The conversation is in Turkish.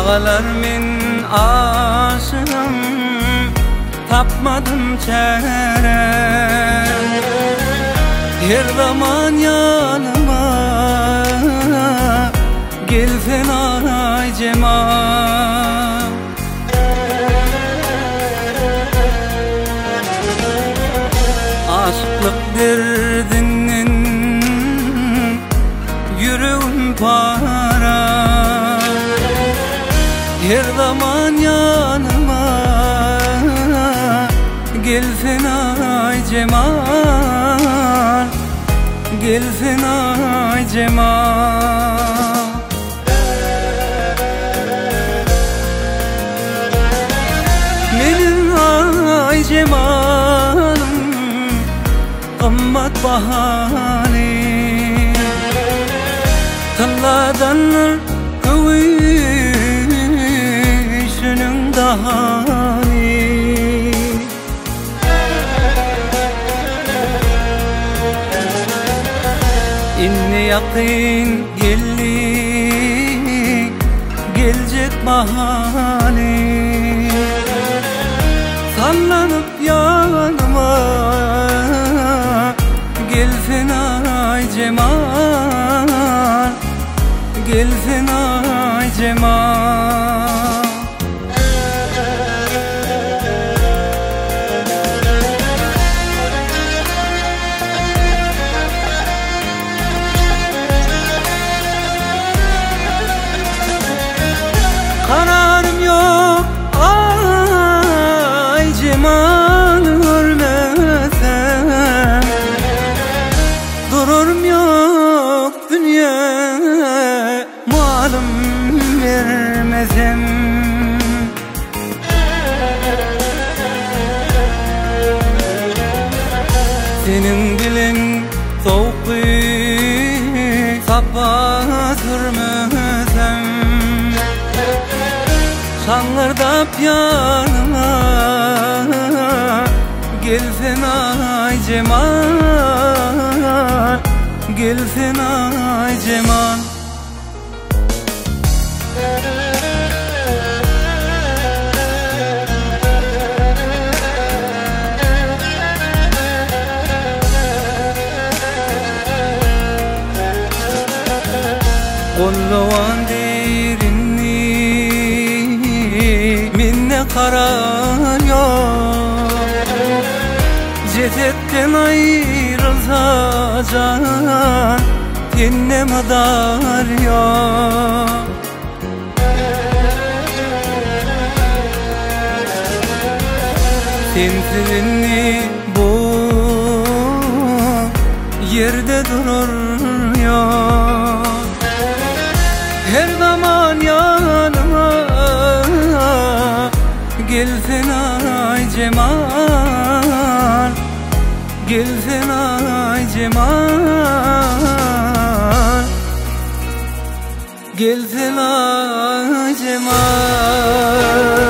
Dağlarımın aşığım, tapmadım çare. Her zaman yanıma gelsen ay cemal. Aşıklık derdinin yüreğim para. Her zaman yanıma gelsen ay cemal, gelsen ay cemal. Benim ay cemalım kımmet bahane. Talladanlar kıvışının dahani. İnni yakin gelli, gelecek bahane. Sallanıp yanıma gelsin ay cemal, gelsin ay cemal. Kararım yok ay cemal, ölmesem. Dururum yok dünya, malım vermesem. Senin dilin soğuk, sapa sürmesem. Şangırdap yanıma gelsen ay cemal, gelsen ay cemal. Qollawan derini minne karar yok. Cesetten ayrılsa can, tenne madar yok. Sensizini bu yerde durur yok. Her zaman yanıma gelsen ay cemal, gelsen ay cemal, gelsen ay cemal.